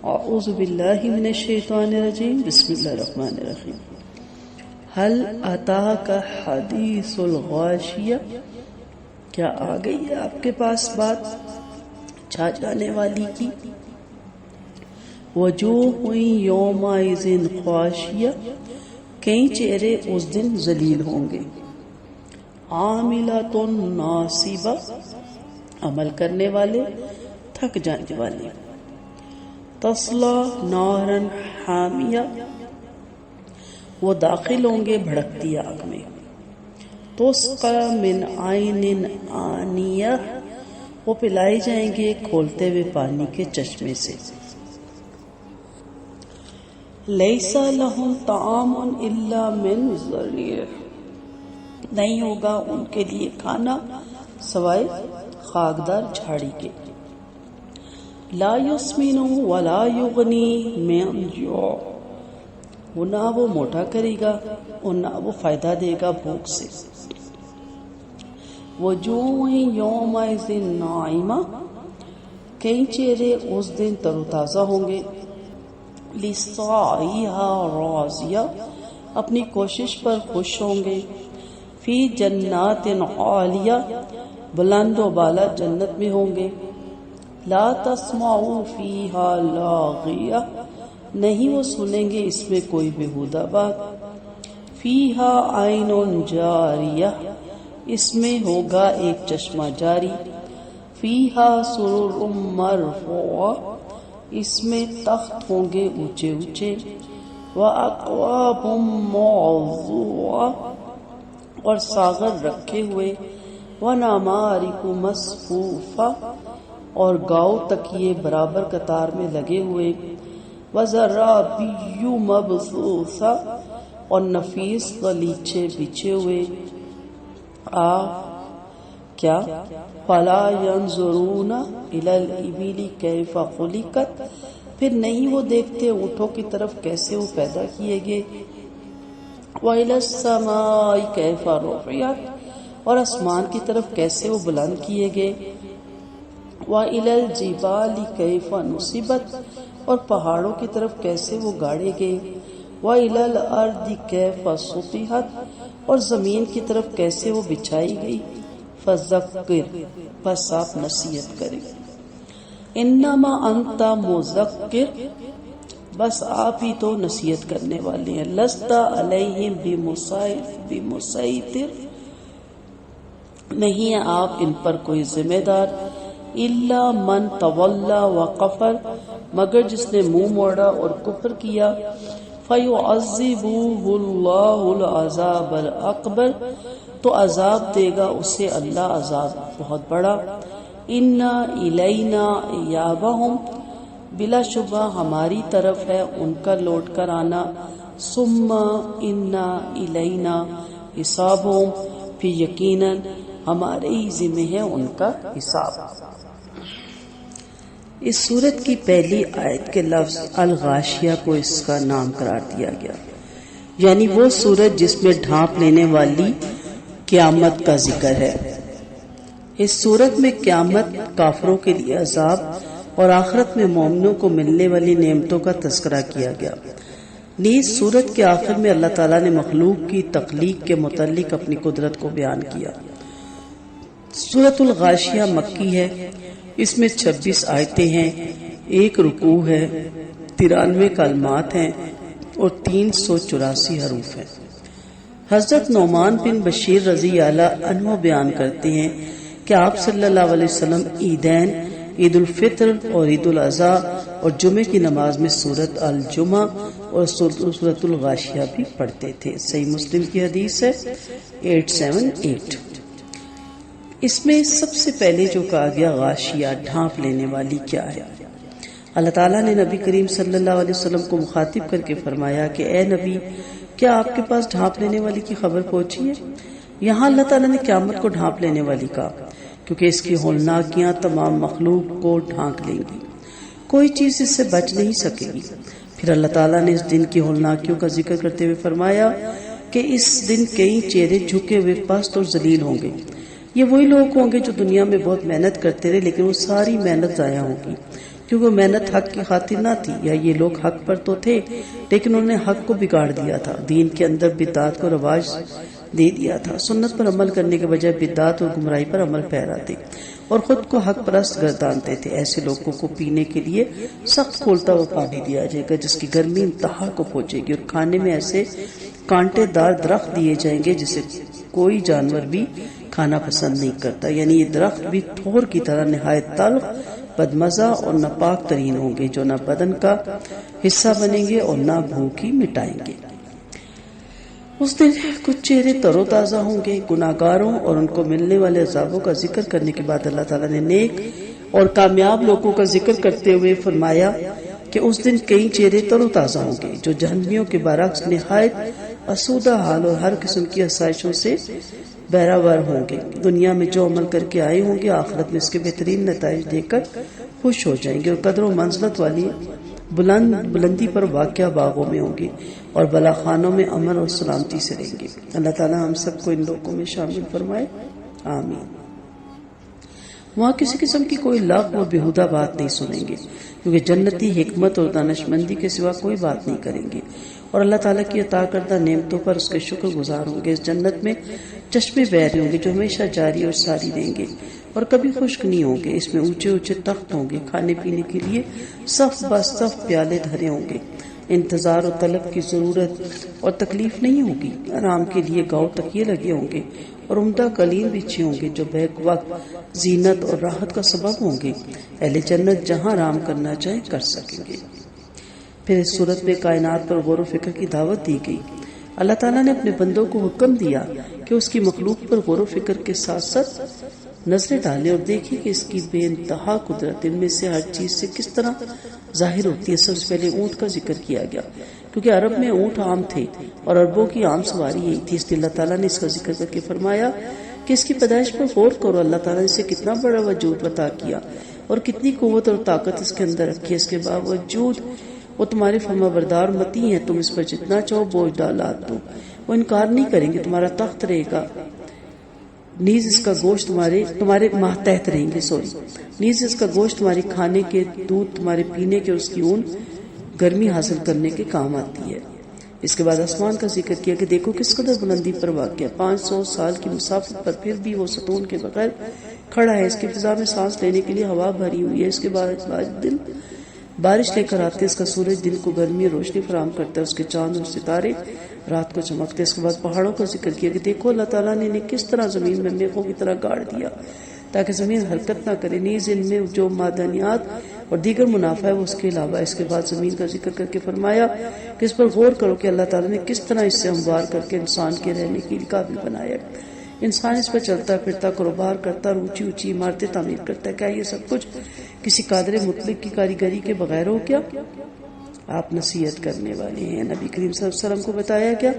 اعوذ باللہ من الشیطان الرجیم بسم اللہ الرحمن الرحیم هل اتاک حدیث الغاشیہ، کیا آ گئی ہے آپ کے پاس بات چھا جانے والی کی؟ وجوہ یومئذ خاشیہ، کئی چہرے اس دن ذلیل ہوں گے۔ عاملۃ ناصبہ، عمل کرنے والے تھک جانے والے۔ تصلی نارا حامیہ، وہ داخل ہوں گے بھڑکتی آگ میں۔ تسقی من عین آنیہ، وہ پلائے جائیں گے کھولتے ہوئے پانی کے چشمے سے۔ لیس لہم طعام الا من ضریع، نہیں ہوگا ان کے لیے کھانا سوائے خاکدار جھاڑی کے۔ لا یسمن ولا یغنی من جوع، وہ نہ وہ موٹا کرے گا اور نہ وہ فائدہ دے گا بھوک سے۔ وجوہ یومئذ ناعمہ، کئی چہرے اس دن تر و تازہ ہوں گے۔ لسعیہا راضیہ، اپنی کوشش پر خوش ہوں گے۔ فی جنات عالیہ، بلند و بالا جنت میں ہوں گے۔ لا تسمعوا فیہا لاغیہ، نہیں وہ سنیں گے اس میں کوئی بیہودہ بات۔ فیہا عین جاریہ، اس میں ہوگا ایک چشمہ جاری۔ فیہا سرر مرفوعہ، اس میں تخت ہوں گے اونچے اونچے۔ وَأَكْوَابٌ مَّوْضُوعَةٌ، اور ساغر رکھے ہوئے۔ وَنَمَارِقُ مَصْفُوفَةٌ، اور گاؤ تکیے برابر قطار میں لگے ہوئے۔ وَزَرَابِيُّ مَبْثُوثَةٌ، اور نفیس غلیچے بچھے ہوئے۔ کیا فَلَا يَنظُرُونَ إِلَى الْإِبِلِ كَيْفَ خُلِقَتْ، پھر نہیں وہ دیکھتے اونٹوں کی طرف کیسے وہ پیدا کیے گئے۔ وَإِلَى السَّمَاءِ كَيْفَ رُفِعَتْ، اور آسمان کی طرف کیسے وہ بلند کیے گئے۔ وَإِلَى الْجِبَالِ كَيْفَ نُصِبَتْ، اور پہاڑوں کی طرف کیسے وہ گاڑے گئے۔ وَإِلَى الْأَرْضِ كَيْفَ سُطِحَتْ، اور زمین کی طرف کیسے وہ بچھائی گئی۔ فَذَكِّرْ، بس آپ نصیحت کریں۔ انما انت مذکر، بس آپ ہی تو نصیحت کرنے والے ہیں۔ لست علیہم بمسیطر، نہیں ہے آپ ان پر کوئی ذمہ دار۔ الا من تولی وکفر، مگر جس نے منہ موڑا اور کفر کیا۔ فیعذبہ اللہ العذاب الاکبر، تو عذاب دے گا اسے اللہ عذاب بہت بڑا۔ انا الینا ایابہم، بلا شبہ ہماری طرف ہے ان کا لوٹ کر آنا۔ ثم انا الینا حسابہم، پھر یقیناً ہمارے ہی ذمہ ہے ان کا حساب۔ اس سورت کی پہلی آیت کے لفظ الغاشیہ کو اس کا نام قرار دیا گیا، یعنی وہ سورت جس میں ڈھانپ لینے والی قیامت کا ذکر ہے۔ اس سورت میں قیامت، کافروں کے لیے عذاب اور آخرت میں مومنوں کو ملنے والی نعمتوں کا تذکرہ کیا گیا۔ نیز سورت کے آخر میں اللہ تعالیٰ نے مخلوق کی تخلیق کے متعلق اپنی قدرت کو بیان کیا۔ سورت الغاشیہ مکی ہے، اس میں 26 آیتیں ہیں، 1 رکوع ہے، 93 کلمات ہیں اور 384 حروف ہیں۔ حضرت نعمان بن بشیر رضی اللہ عنہ بیان کرتے ہیں کہ آپ صلی اللہ علیہ وسلم عیدین، عید الفطر اور عید الاضحیٰ اور جمعے کی نماز میں سورت الجمعہ اور سورت الغاشیہ بھی پڑھتے تھے۔ صحیح مسلم کی حدیث ہے 878۔ اس میں سب سے پہلے جو کہا گیا غاشیہ، ڈھانپ لینے والی، کیا ہے؟ اللہ تعالیٰ نے نبی کریم صلی اللہ علیہ وسلم کو مخاطب کر کے فرمایا کہ اے نبی، کیا آپ کے پاس ڈھانپ لینے والی کی خبر پہنچی ہے؟ یہاں اللہ تعالیٰ نے قیامت کو ڈھانپ لینے والی کہا، کیونکہ اس کی ہولناکیاں تمام مخلوق کو ڈھانک لیں گی، کوئی چیز اس سے بچ نہیں سکے گی۔ پھر اللہ تعالیٰ نے اس دن کی ہولناکیوں کا ذکر کرتے ہوئے فرمایا کہ اس دن کئی چہرے جھکے ہوئے پست اور ذلیل ہوں گے۔ یہ وہی لوگ ہوں گے جو دنیا میں بہت محنت کرتے رہے، لیکن وہ ساری محنت ضائع ہوگی۔ کیونکہ وہ محنت حق کی خاطر نہ تھی، یا یہ لوگ حق پر تو تھے لیکن انہوں نے حق کو بگاڑ دیا تھا، دین کے اندر بدعات کو رواج دے دیا تھا، سنت پر عمل کرنے کے بجائے بدعات اور گمراہی پر عمل پیرا تھے اور خود کو حق پرست گردانتے تھے۔ ایسے لوگوں کو پینے کے لیے سخت کھولتا ہوا پانی دیا جائے گا جس کی گرمی انتہا کو پہنچے گی، اور کھانے میں ایسے کانٹے دار درخت دیے جائیں گے جسے کوئی جانور بھی کھانا پسند نہیں کرتا، یعنی یہ درخت بھی تھور کی طرح نہایت تلخ، بدمزہ اور ناپاک ترین ہوں گے، جو نہ بدن کا حصہ بنیں گے اور نہ بھوک ہی مٹائیں گے۔ اس دن کچھ چہرے تر و تازہ ہوں گے۔ گناہگاروں اور ان کو ملنے والے عذابوں کا ذکر کرنے کے بعد اللہ تعالیٰ نے نیک اور کامیاب لوگوں کا ذکر کرتے ہوئے فرمایا کہ اس دن کئی چہرے تر و تازہ ہوں گے جو جہنمیوں کے برعکس نہایت آسودہ حال اور ہر قسم کی آسائشوں سے بہرہور ہوں گے۔ دنیا میں جو عمل کر کے آئے ہوں گے آخرت میں اس کے بہترین نتائج دے کر خوش ہو جائیں گے، اور قدر و منزلت والی بلندی پر واقع باغوں میں ہوں گے اور بلاخانوں میں امن اور سلامتی سے رہیں گے۔ اللہ تعالیٰ ہم سب کو ان لوگوں میں شامل فرمائے، آمین۔ وہاں کسی قسم کی کوئی لغو اور بیہودہ بات نہیں سنیں گے، کیونکہ جنتی حکمت اور دانش مندی کے سوا کوئی بات نہیں کریں گے اور اللہ تعالیٰ کی عطا کردہ نعمتوں پر اس کے شکر گزار ہوں گے۔ اس جنت میں چشمے بہہ رہے ہوں گے جو ہمیشہ جاری اور ساری رہیں گے اور کبھی خشک نہیں ہوں گے۔ اس میں اونچے اونچے تخت ہوں گے، کھانے پینے کے لیے صف بہ صف پیالے دھرے ہوں گے۔ انتظار و طلب کی ضرورت اور تکلیف نہیں ہوگی۔ آرام کے لیے گاؤں تکیے لگے ہوں گے اور عمدہ قالین بچھے ہوں گے جو بیک وقت زینت اور راحت کا سبب ہوں گے۔ اہل جنت جہاں آرام کرنا چاہیں کر سکیں گے۔ پھر اس صورت میں کائنات پر غور و فکر کی دعوت دی گئی۔ اللہ تعالیٰ نے اپنے بندوں کو حکم دیا کہ اس کی مخلوق پر غور و فکر کے ساتھ ساتھ نظریں ڈالیں اور دیکھیں کہ اس کی بے انتہا قدرت ان میں سے ہر چیز سے کس طرح ظاہر ہوتی ہے۔ سب سے پہلے اونٹ کا ذکر کیا گیا کیونکہ عرب میں اونٹ عام تھے اور عربوں کی عام سواری یہی تھی، اس لیے اللہ تعالیٰ نے اس کا ذکر کر کے فرمایا کہ اس کی پیدائش پر غور کرو۔ اللہ تعالیٰ نے اسے کتنا بڑا وجود عطا کیا اور کتنی قوت اور طاقت اس کے اندر رکھی ہے، اس کے باوجود وہ تمہارے فرما بردار متی ہیں۔ تم اس پر جتنا چاہو بوجھ ڈالا دو، وہ انکار نہیں کریں گے، تمہارا تخت رہے گا، نیز اس کا گوشت تمہارے ماتحت رہیں گے، نیز اس کا گوشت تمہاری کھانے کے، دودھ تمہارے پینے کے، اس کی اون گرمی حاصل کرنے کے کام آتی ہے۔ اس کے بعد آسمان کا ذکر کیا کہ دیکھو کس قدر بلندی پر واقع ہے، 500 سال کی مسافت پر پھر بھی وہ ستون کے بغیر کھڑا ہے۔ اس کی فضا میں سانس لینے کے لیے ہوا بھری ہوئی ہے۔ اس کے بعد دن بارش لے کر آتے، اس کا سورج دن کو گرمی اور روشنی فراہم کرتا ہے، اس کے چاند اور ستارے رات کو چمکتے۔ اس کے بعد پہاڑوں کا ذکر کیا کہ دیکھو اللہ تعالیٰ نے انہیں کس طرح زمین میں میخوں کی طرح گاڑ دیا تاکہ زمین حرکت نہ کرے، نیز ان میں جو معدنیات اور دیگر منافع ہے وہ اس کے علاوہ۔ اس کے بعد زمین کا ذکر کر کے فرمایا کہ اس پر غور کرو کہ اللہ تعالیٰ نے کس طرح اس سے ہموار کر کے انسان کے رہنے کے قابل بنایا۔ انسان اس پر چلتا پھرتا، کاروبار کرتا اور اونچی اونچی عمارتیں تعمیر کرتا ہے۔ کیا یہ سب کچھ کسی قادر مطلق کی کاریگری کے بغیر ہو کیا؟ آپ نصیحت کرنے والے ہیں۔ نبی کریم صلی اللہ علیہ وسلم کو بتایا گیا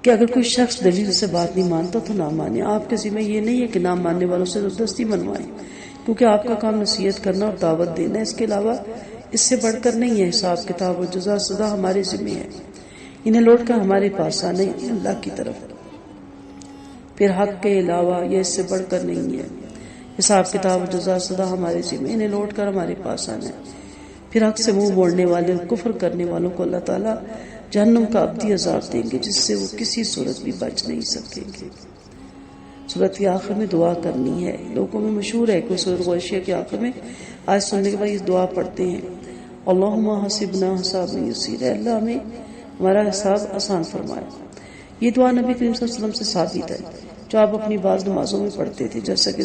کہ اگر کوئی شخص دلیل سے بات نہیں مانتا تو نہ مانے۔ آپ کے ذمہ یہ نہیں ہے کہ نہ ماننے والوں سے زبردستی منوائیں، کیونکہ آپ کا کام نصیحت کرنا اور دعوت دینا ہے، اس کے علاوہ اس سے بڑھ کر نہیں ہے۔ حساب کتاب و جزا سزا ہمارے ذمہ ہے، انہیں لوٹ کر ہمارے پاس آنا ہے، اللہ کی طرف۔ پھر حق کے علاوہ یہ اس سے بڑھ کر نہیں ہے۔ حساب کتاب و جزا سزا ہمارے ذمہ، انہیں لوٹ کر ہمارے پاس آنا ہے۔ پھر حق سے منہ موڑنے والے اور کفر کرنے والوں کو اللہ تعالیٰ جہنم کا ابدی عذاب دیں گے جس سے وہ کسی صورت بھی بچ نہیں سکیں گے۔ صورت کے آخر میں دعا کرنی ہے۔ لوگوں میں مشہور ہے کہ سورۃ غاشیہ کے آخر میں آج سننے کے بعد یہ دعا پڑھتے ہیں، اللہم حسبنا حسابا یسیرا، اللہ ہمیں ہمارا حساب آسان فرمائے۔ یہ دعا نبی کریم صلی اللہ علیہ وسلم سے ثابت ہے جو آپ اپنی بعض نمازوں میں پڑھتے تھے، جیسا کہ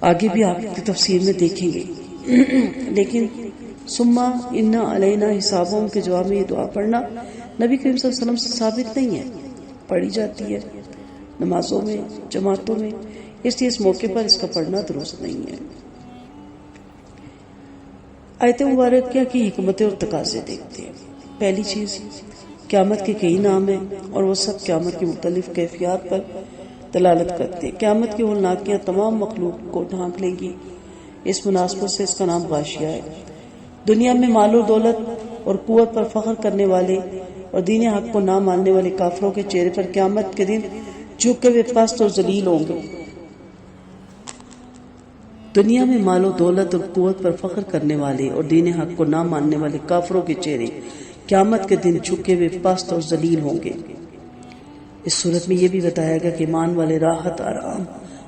آگے بھی آپ کی تفسیر میں دیکھیں گے۔ لیکن ثم ان علینا حسابهم کے جواب میں یہ دعا پڑھنا نبی کریم صلی اللہ علیہ وسلم سے ثابت نہیں ہے، پڑھی جاتی ہے نمازوں میں، جماعتوں میں، اس لیے اس موقع پر اس کا پڑھنا درست نہیں ہے۔ آیت مبارکہ کی حکمتیں اور تقاضے دیکھتے ہیں۔ پہلی چیز، قیامت کے کئی نام ہیں اور وہ سب قیامت کی مختلف کیفیات پر دلالت کرتے ہیں۔ قیامت کی ہولناکیاں تمام مخلوق کو ڈھانک لیں گی، اس مناسبت سے اس کا نام غاشیہ ہے۔ دنیا میں مال و دولت اور قوت پر فخر کرنے والے اور دین حق کو نہ ماننے والے کافروں کے چہرے پر قیامت کے دن جھکے ہوئے پست اور ذلیل ہوں گے۔ دنیا میں مال و دولت اور قوت پر فخر کرنے والے اور دین حق کو نہ ماننے والے کافروں کے چہرے قیامت کے دن جھکے ہوئے پست اور ذلیل ہوں گے۔ اس صورت میں یہ بھی بتایا گیا کہ ایمان والے راحت، آرام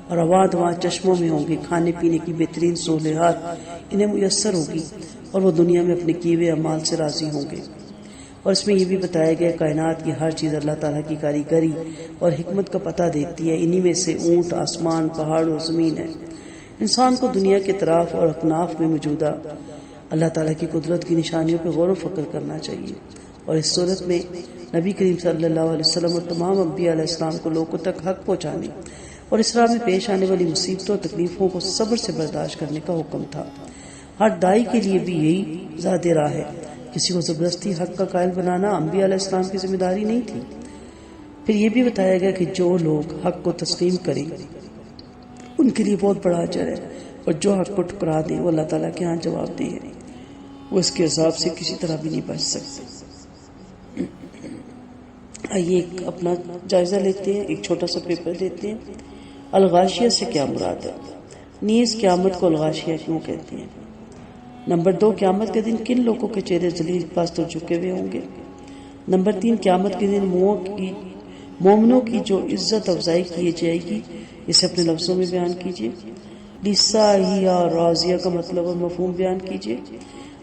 اور آباد چشموں میں ہوں گے، کھانے پینے کی بہترین سہولیات انہیں میسر ہوگی اور وہ دنیا میں اپنے کیے ہوئے اعمال سے راضی ہوں گے۔ اور اس میں یہ بھی بتایا گیا کائنات کی ہر چیز اللہ تعالیٰ کی کاریگری اور حکمت کا پتہ دیتی ہے۔ انہی میں سے اونٹ، آسمان، پہاڑ اور زمین ہے۔ انسان کو دنیا کے اطراف اور اکناف میں موجودہ اللہ تعالیٰ کی قدرت کی نشانیوں پہ غور و فکر کرنا چاہیے، اور اس صورت میں نبی کریم صلی اللہ علیہ وسلم اور تمام انبیاء علیہ السلام کو لوگوں تک حق پہنچانے اور اس راہ میں پیش آنے والی مصیبتوں اور تکلیفوں کو صبر سے برداشت کرنے کا حکم تھا۔ ہر دائی کے لیے بھی یہی ذات راہ ہے۔ کسی کو زبردستی حق کا قائل بنانا انبیاء علیہ السلام کی ذمہ داری نہیں تھی۔ پھر یہ بھی بتایا گیا کہ جو لوگ حق کو تسلیم کریں ان کے لیے بہت بڑا اجر ہے، اور جو حق کو ٹکرا دیں وہ اللہ تعالیٰ کے ہاں جواب دہ ہے، وہ اس کے عذاب سے کسی طرح بھی نہیں بچ سکتے۔ آئیے ایک اپنا جائزہ لیتے ہیں، ایک چھوٹا سا پیپر لیتے ہیں۔ الغاشیہ سے کیا مراد ہے؟ نیز قیامت کو الغاشیہ کیوں کہتے ہیں؟ نمبر 2، قیامت کے دن کن لوگوں کے چہرے ذلیل پست اور جھکے ہوئے ہوں گے؟ نمبر 3، قیامت کے دن مومنوں کی جو عزت افزائی کی جائے گی، اسے اپنے لفظوں میں بیان کیجیے۔ لساہیہ راضیہ کا مطلب اور مفہوم بیان کیجیے۔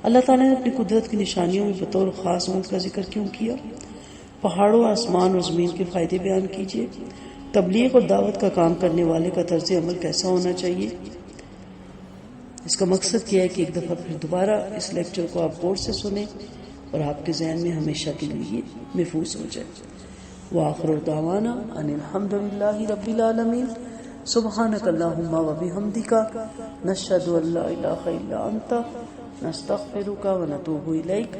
اللہ تعالیٰ نے اپنی قدرت کی نشانیوں میں بطور خاص اونٹ کا ذکر کیوں کیا؟ پہاڑوں، آسمان اور زمین کے فائدے بیان کیجیے۔ تبلیغ اور دعوت کا کام کرنے والے کا طرز عمل کیسا ہونا چاہیے؟ اس کا مقصد یہ ہے کہ ایک دفعہ پھر دوبارہ اس لیکچر کو آپ غور سے سنیں اور آپ کے ذہن میں ہمیشہ کے لیے محفوظ ہو جائے۔ وآخر دعوانا ان الحمد للہ رب العالمین۔ سبحانک اللہم وبحمدک، نشہد ان لا الہ الا انت، نستغفرک ونتوب الیک۔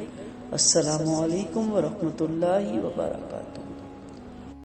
السلام علیکم ورحمۃ اللہ وبرکاتہ۔